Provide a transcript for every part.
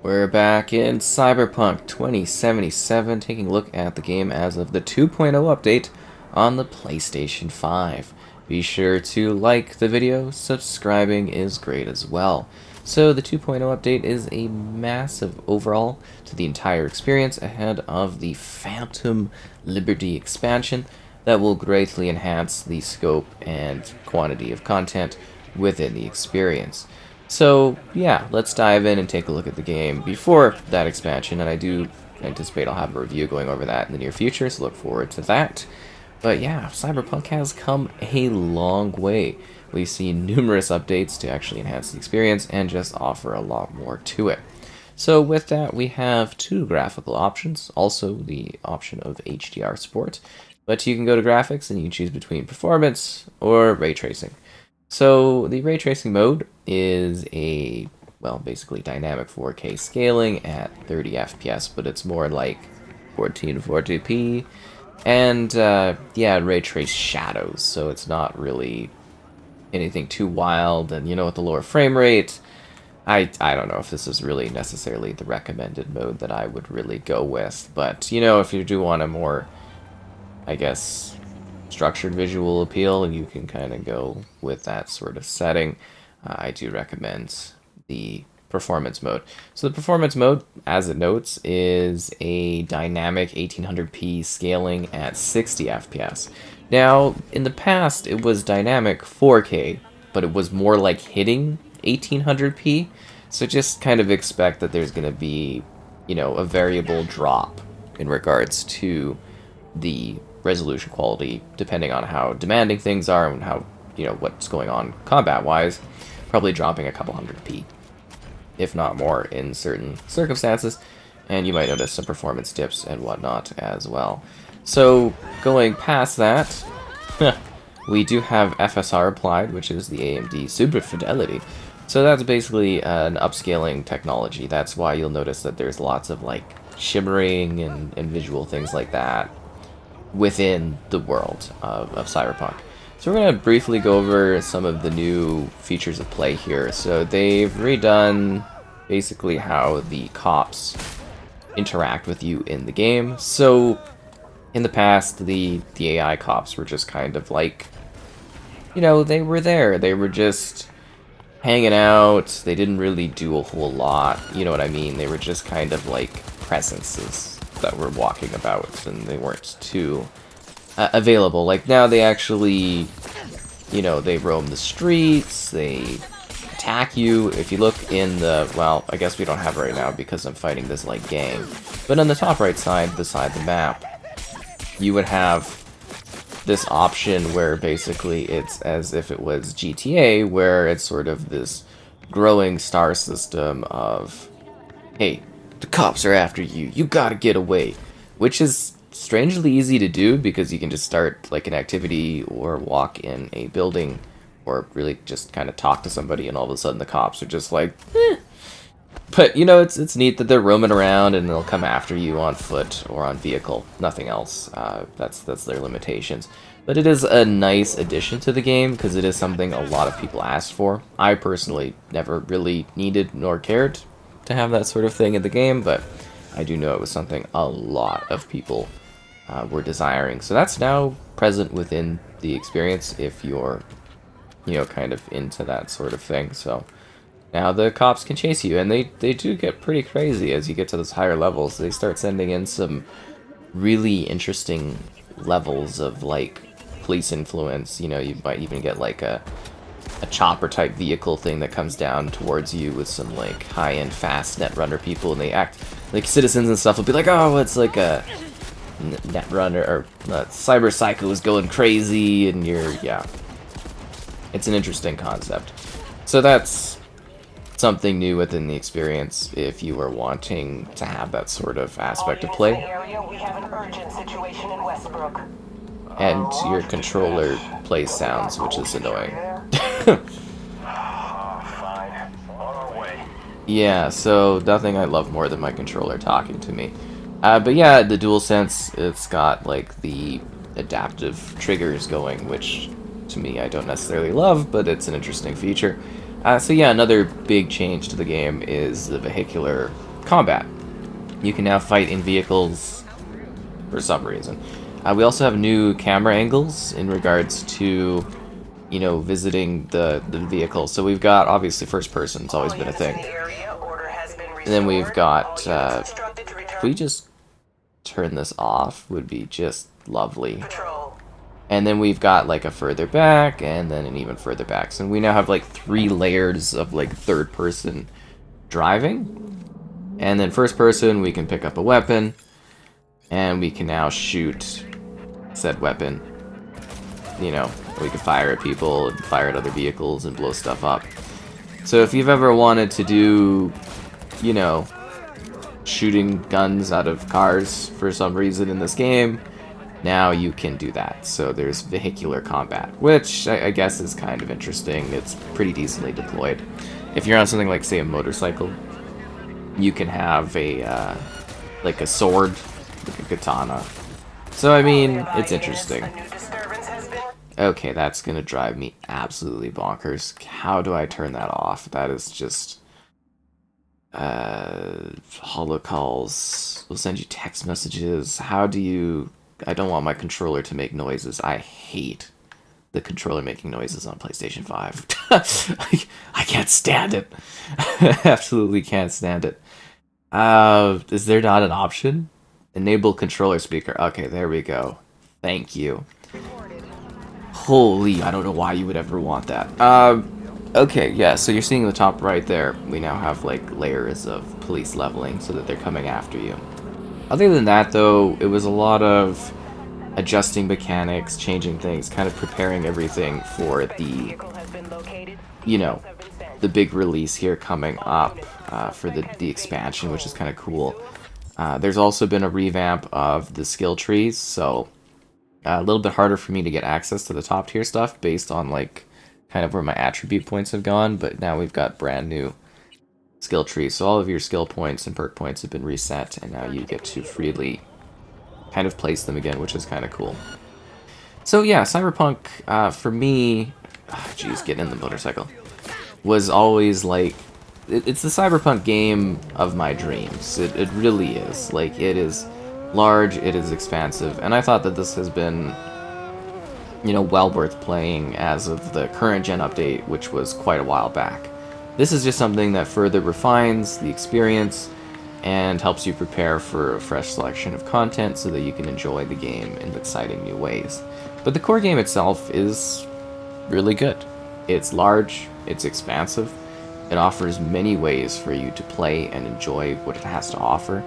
We're back in Cyberpunk 2077, taking a look at the game as of the 2.0 update on the PlayStation 5. Be sure to like the video, subscribing is great as well. So the 2.0 update is a massive overhaul to the entire experience ahead of the Phantom Liberty expansion that will greatly enhance the scope and quantity of content within the experience. So, yeah, let's dive in and take a look at the game before that expansion, and I do anticipate I'll have a review going over that in the near future, so look forward to that. But yeah, Cyberpunk has come a long way. We've seen numerous updates to actually enhance the experience and just offer a lot more to it. So with that, we have two graphical options, also the option of HDR support, but you can go to graphics and you can choose between performance or ray tracing. So the ray tracing mode is basically dynamic 4K scaling at 30 FPS, but it's more like 1440p, and yeah, ray trace shadows, so it's not really anything too wild, and with the lower frame rate, I don't know if this is really necessarily the recommended mode that I would really go with, but if you do want a more, I guess, structured visual appeal, and you can kind of go with that sort of setting. I do recommend the performance mode. So the performance mode, as it notes, is a dynamic 1800p scaling at 60 FPS. Now, in the past, it was dynamic 4K, but it was more like hitting 1800p. So just kind of expect that there's going to be, a variable drop in regards to the resolution quality depending on how demanding things are and how what's going on combat wise, probably dropping a couple 100p if not more in certain circumstances, and you might notice some performance dips and whatnot as well. So going past that, we do have FSR applied, which is the AMD Super Fidelity. So that's basically an upscaling technology. That's why you'll notice that there's lots of like shimmering and visual things like that within the world of Cyberpunk. So we're going to briefly go over some of the new features of play here. So they've redone basically how the cops interact with you in the game. So in the past, the AI cops were just kind of like, they were there. They were just hanging out. They didn't really do a whole lot. You know what I mean? They were just kind of like presences that were walking about, and they weren't too available. Like now they actually, they roam the streets, they attack you. If you look in the, well, I guess we don't have it right now because I'm fighting this like gang, but on the top right side beside the map, you would have this option where basically it's as if it was GTA, where it's sort of this growing star system of, hey, the cops are after you, you gotta get away, which is strangely easy to do because you can just start like an activity or walk in a building or really just kind of talk to somebody and all of a sudden the cops are just like, eh. But it's neat that they're roaming around and they'll come after you on foot or on vehicle, nothing else. That's their limitations. But it is a nice addition to the game because it is something a lot of people asked for. I personally never really needed nor cared to have that sort of thing in the game, but I do know it was something a lot of people were desiring. So that's now present within the experience if you're, kind of into that sort of thing. So now the cops can chase you, and they do get pretty crazy as you get to those higher levels. They start sending in some really interesting levels of like police influence. You might even get like a chopper type vehicle thing that comes down towards you with some like high-end fast netrunner people, and they act like citizens and stuff will be like, oh, it's like a netrunner or cyber psycho is going crazy, and yeah, it's an interesting concept. So that's something new within the experience if you are wanting to have that sort of aspect of play. And your controller plays sounds, which is annoying. Yeah, so nothing I love more than my controller talking to me. But yeah, the DualSense, it's got like the adaptive triggers going, which to me I don't necessarily love, but it's an interesting feature. So yeah, another big change to the game is the vehicular combat. You can now fight in vehicles for some reason. We also have new camera angles in regards to, you know, visiting the vehicle. So we've got, obviously, first person. It's always been a thing. And then we've got, if we just turn this off, would be just lovely. And then we've got, like, a further back, and then an even further back. So we now have, like, 3 layers of, like, third person driving. And then first person, we can pick up a weapon, and we can now shoot said weapon. You know, we can fire at people and fire at other vehicles and blow stuff up. So if you've ever wanted to do, you know, shooting guns out of cars for some reason in this game, now you can do that. So there's vehicular combat, which I guess is kind of interesting. It's pretty decently deployed. If you're on something like, say, a motorcycle, you can have a, like a sword, like a katana. So, I mean, it's interesting. Okay, that's gonna drive me absolutely bonkers. How do I turn that off? That is just... holocalls will send you text messages. How do you... I don't want my controller to make noises. I hate the controller making noises on PlayStation 5. I can't stand it. Absolutely can't stand it. Is there not an option? Enable controller speaker. Okay, there we go. Thank you. Holy, I don't know why you would ever want that. Okay, yeah, so you're seeing the top right there. We now have, like, layers of police leveling so that they're coming after you. Other than that, though, it was a lot of adjusting mechanics, changing things, kind of preparing everything for the, you know, the big release here coming up for the expansion, which is kind of cool. There's also been a revamp of the skill trees, so a little bit harder for me to get access to the top tier stuff based on, like, kind of where my attribute points have gone, but now we've got brand new skill trees. So all of your skill points and perk points have been reset, and now you get to freely kind of place them again, which is kind of cool. So yeah, Cyberpunk, for me, jeez, getting in the motorcycle, was always like, it's the Cyberpunk game of my dreams. It really is. Like, it is large, it is expansive, and I thought that this has been, you know, well worth playing as of the current gen update, which was quite a while back. This is just something that further refines the experience and helps you prepare for a fresh selection of content so that you can enjoy the game in exciting new ways. But the core game itself is really good. It's large, it's expansive, it offers many ways for you to play and enjoy what it has to offer.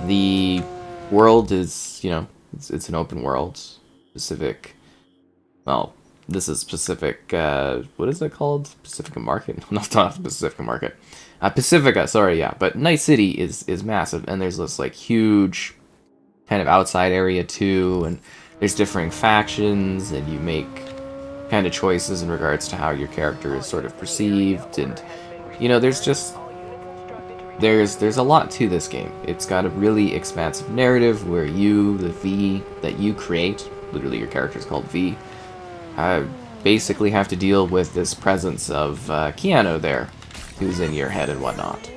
The world is, you know, it's an open world, specific, well, this is Pacific, what is it called? Pacifica Market? No, not Pacifica Market. Pacifica, sorry, yeah. But Night City is massive, and there's this, like, huge kind of outside area, too, and there's differing factions, and you make kind of choices in regards to how your character is sort of perceived, and, you know, there's just... There's a lot to this game. It's got a really expansive narrative where you, the V that you create, literally your character is called V, basically have to deal with this presence of Keanu there, who's in your head and whatnot.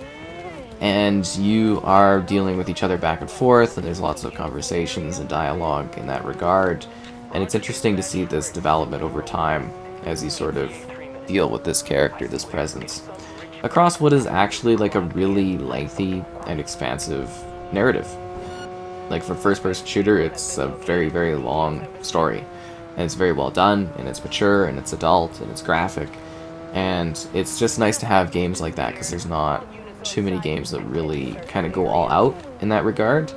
And you are dealing with each other back and forth, and there's lots of conversations and dialogue in that regard. And it's interesting to see this development over time as you sort of deal with this character, this presence, across what is actually like a really lengthy and expansive narrative. Like, for first-person shooter, it's a very, very long story. And it's very well done, and it's mature, and it's adult, and it's graphic. And it's just nice to have games like that, because there's not too many games that really kind of go all out in that regard.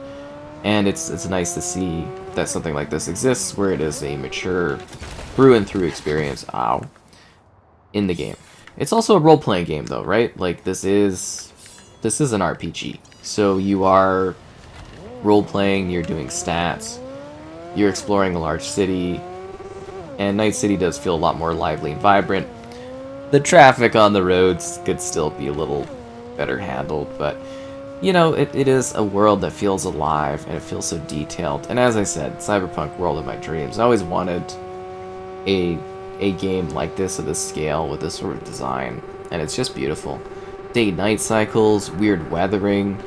And it's nice to see that something like this exists, where it is a mature, through-and-through experience, in the game. It's also a role-playing game, though, right? Like, this is an RPG. So you are role-playing, you're doing stats, you're exploring a large city, and Night City does feel a lot more lively and vibrant. The traffic on the roads could still be a little better handled, but, you know, it is a world that feels alive, and it feels so detailed. And as I said, Cyberpunk World of My Dreams. I always wanted a game like this, of this scale, with this sort of design, and it's just beautiful. Day-night cycles, weird weathering,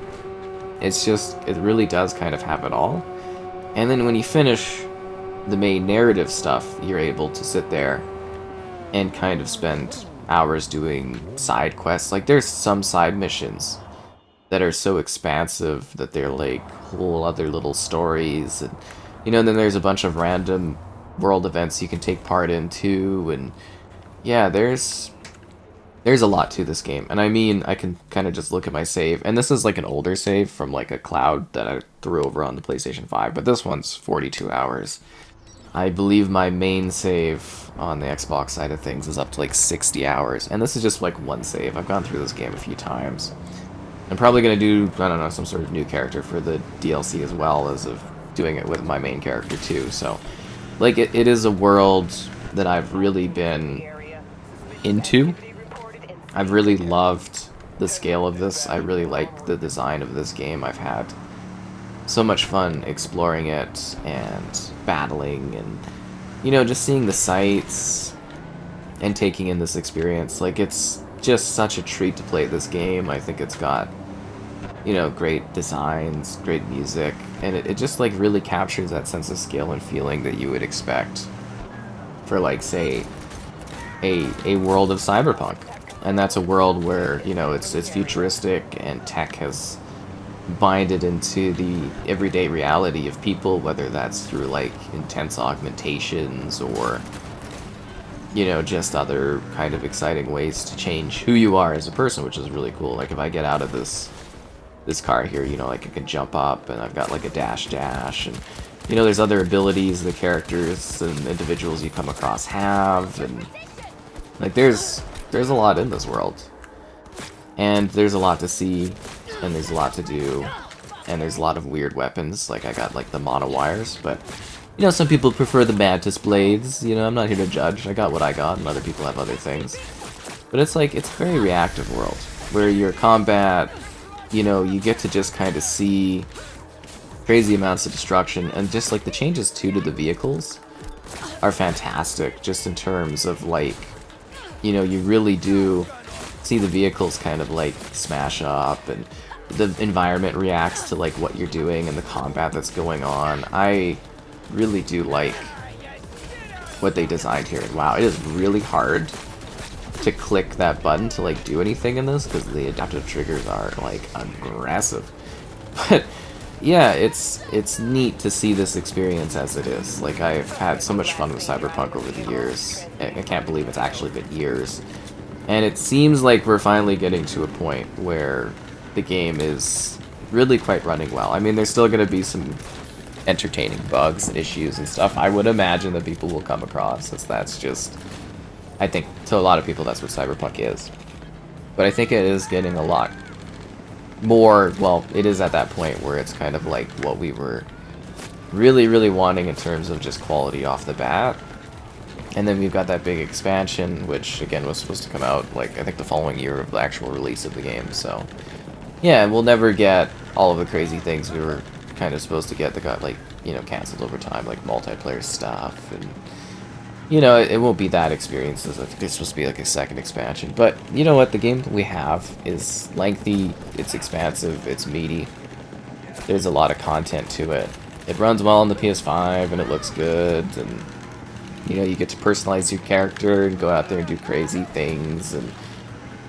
It's just, it really does kind of have it all. And then when you finish the main narrative stuff, you're able to sit there and kind of spend hours doing side quests. Like, there's some side missions that are so expansive that they're like whole other little stories, and then there's a bunch of random world events you can take part in too, and yeah, there's a lot to this game. And I mean, I can kind of just look at my save, and this is like an older save from like a cloud that I threw over on the PlayStation 5, but this one's 42 hours. I believe my main save on the Xbox side of things is up to like 60 hours, and this is just like one save. I've gone through this game a few times. I'm probably going to do, I don't know, some sort of new character for the DLC as well as of doing it with my main character too. So, like, it is a world that I've really been into. I've really loved the scale of this. I really like the design of this game. I've had so much fun exploring it and battling and, just seeing the sights and taking in this experience. Like, it's just such a treat to play this game. I think it's got, great designs, great music, and it just, like, really captures that sense of scale and feeling that you would expect for, like, say, a world of Cyberpunk. And that's a world where, it's futuristic and tech has binded into the everyday reality of people, whether that's through, like, intense augmentations or just other kind of exciting ways to change who you are as a person, which is really cool. Like, if I get out of this car here, like, I can jump up, and I've got, like, a dash, and, there's other abilities the characters and individuals you come across have, and, like, there's a lot in this world. And there's a lot to see, and there's a lot to do, and there's a lot of weird weapons. Like, I got, like, the mono wires, but some people prefer the mantis blades. I'm not here to judge. I got what I got, and other people have other things. But it's like, it's a very reactive world, where your combat, you get to just kind of see crazy amounts of destruction, and just, like, the changes, too, to the vehicles are fantastic, just in terms of, like, you really do see the vehicles kind of, like, smash up, and the environment reacts to, like, what you're doing and the combat that's going on. I really do like what they designed here. And wow, it is really hard to click that button to, like, do anything in this, because the adaptive triggers are, like, aggressive. But yeah, it's neat to see this experience as it is. Like, I've had so much fun with Cyberpunk over the years. I can't believe it's actually been years. And it seems like we're finally getting to a point where the game is really quite running well. I mean, there's still going to be some entertaining bugs and issues and stuff I would imagine that people will come across, as that's just, I think, to a lot of people, that's what Cyberpunk is. But I think it is getting a lot more, well, it is at that point where it's kind of like what we were really, really wanting in terms of just quality off the bat. And then we've got that big expansion, which, again, was supposed to come out, like, I think the following year of the actual release of the game. So, yeah, we'll never get all of the crazy things we were kind of supposed to get that got, like, canceled over time, like multiplayer stuff, and it won't be that experience. As I think it's supposed to be like a second expansion, but you know what, the game that we have is lengthy, it's expansive, it's meaty, there's a lot of content to it. It runs well on the PS5 and it looks good, and you get to personalize your character and go out there and do crazy things and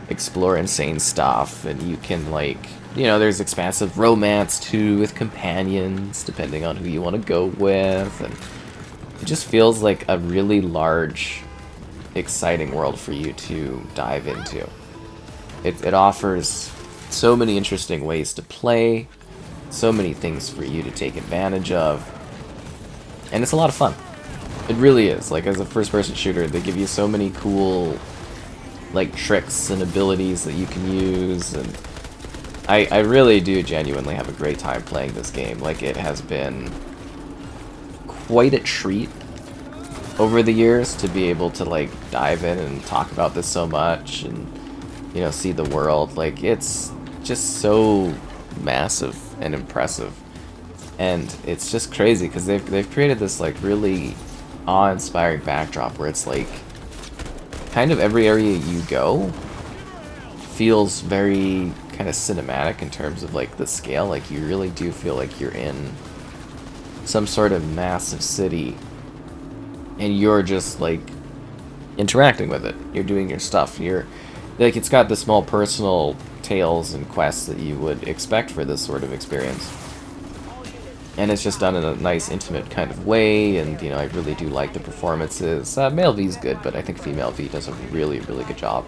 explore insane stuff, and you can, like, there's expansive romance too with companions, depending on who you want to go with, and it just feels like a really large, exciting world for you to dive into. It offers so many interesting ways to play, so many things for you to take advantage of, and it's a lot of fun. It really is. Like, as a first-person shooter, they give you so many cool, like, tricks and abilities that you can use, and I really do genuinely have a great time playing this game. Like, it has been quite a treat over the years to be able to, like, dive in and talk about this so much and, see the world. Like, it's just so massive and impressive. And it's just crazy because they've created this, like, really awe-inspiring backdrop where it's like kind of every area you go feels very kind of cinematic in terms of like the scale. Like you really do feel like you're in some sort of massive city, and you're just like interacting with it. You're doing your stuff. You're like, it's got the small personal tales and quests that you would expect for this sort of experience. And it's just done in a nice, intimate kind of way, and, you know, I really do like the performances. Male V's good, but I think female V does a really, really good job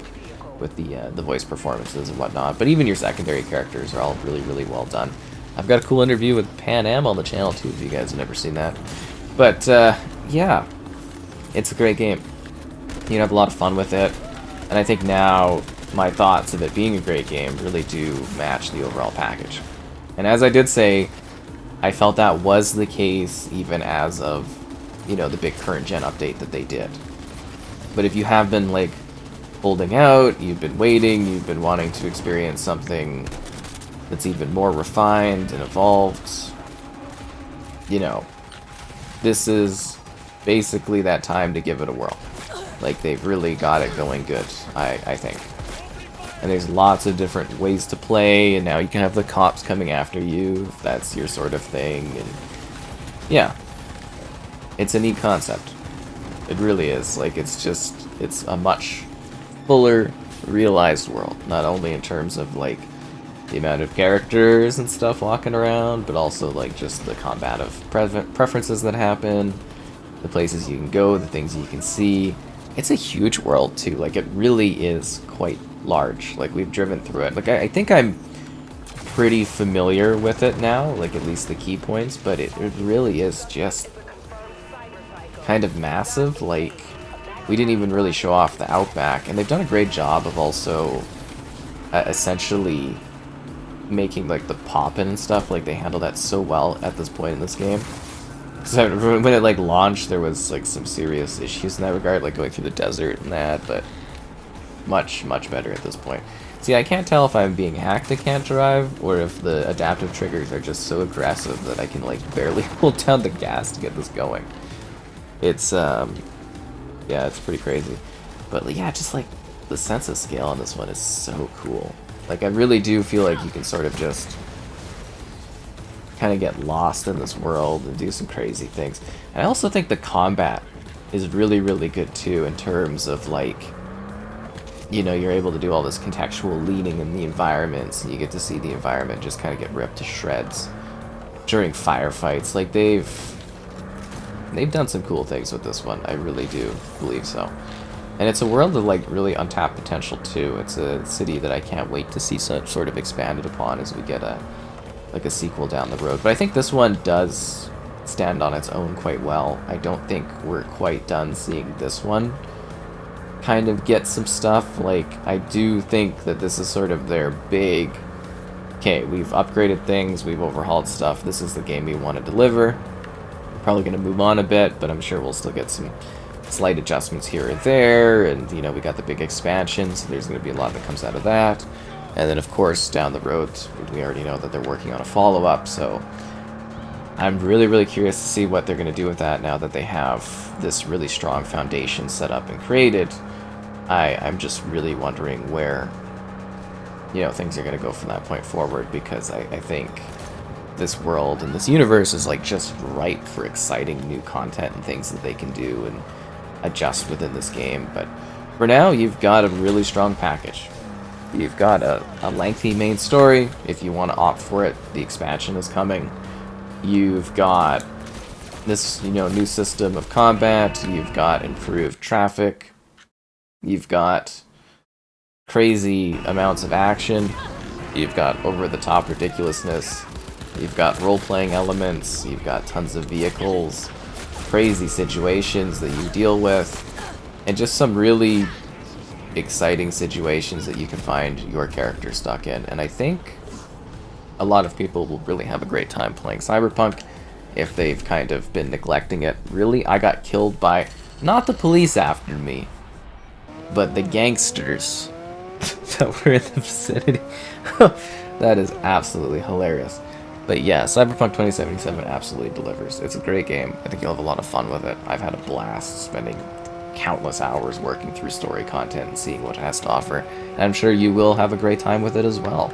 with the voice performances and whatnot. But even your secondary characters are all really, really well done. I've got a cool interview with Pan Am on the channel, too, if you guys have never seen that. But, yeah, it's a great game. You have a lot of fun with it, and I think now my thoughts of it being a great game really do match the overall package. And as I did say, I felt that was the case even as of, you know, the big current gen update that they did. But if you have been, like, holding out, you've been waiting, you've been wanting to experience something that's even more refined and evolved, you know, this is basically that time to give it a whirl. Like, they've really got it going good, I think. And there's lots of different ways to play, and now you can have the cops coming after you, if that's your sort of thing, and yeah. It's a neat concept. It really is. Like, it's a much fuller, realized world. Not only in terms of, like, the amount of characters and stuff walking around, but also, like, just the combative preferences that happen, the places you can go, the things you can see. It's a huge world, too. Like, it really is quite large. Like, we've driven through it. Like, I think I'm pretty familiar with it now, like, at least the key points, but it really is just kind of massive. Like, we didn't even really show off the Outback, and they've done a great job of also essentially making, like, the pop-in and stuff. Like, they handle that so well at this point in this game. So when it, like, launched, there was, like, some serious issues in that regard, like going through the desert and that, but much, much better at this point. See, I can't tell if I'm being hacked, I can't drive, or if the adaptive triggers are just so aggressive that I can, like, barely hold down the gas to get this going. It's, yeah, it's pretty crazy. But, like, yeah, just, like, the sense of scale on this one is so cool. Like, I really do feel like you can sort of just kind of get lost in this world and do some crazy things. And I also think the combat is really, really good too, in terms of, like, you know, you're able to do all this contextual leaning in the environments, and you get to see the environment just kind of get ripped to shreds during firefights. Like, they've done some cool things with this one. I really do believe so. And it's a world of, like, really untapped potential too. It's a city that I can't wait to see sort of expanded upon as we get a sequel down the road. But I think this one does stand on its own quite well. I don't think we're quite done seeing this one kind of get some stuff. Like, I do think that this is sort of their big, okay, we've upgraded things, we've overhauled stuff, this is the game we want to deliver. We're probably going to move on a bit, but I'm sure we'll still get some slight adjustments here or there, and, you know, we got the big expansion, so there's going to be a lot that comes out of that. And then, of course, down the road, we already know that they're working on a follow-up, so I'm really, really curious to see what they're going to do with that now that they have this really strong foundation set up and created. I'm just really wondering where, you know, things are going to go from that point forward, because I think this world and this universe is, like, just ripe for exciting new content and things that they can do and adjust within this game. But for now, you've got a really strong package. You've got a lengthy main story. If you want to opt for it, the expansion is coming. You've got this, you know, new system of combat. You've got improved traffic. You've got crazy amounts of action. You've got over-the-top ridiculousness. You've got role-playing elements. You've got tons of vehicles, crazy situations that you deal with, and just some really exciting situations that you can find your character stuck in. And I think a lot of people will really have a great time playing Cyberpunk if they've kind of been neglecting it. Really, I got killed by not the police after me, but the gangsters that were in the vicinity. That is absolutely hilarious. But yeah, Cyberpunk 2077 absolutely delivers. It's a great game. I think you'll have a lot of fun with it. I've had a blast spending countless hours working through story content and seeing what it has to offer. And I'm sure you will have a great time with it as well.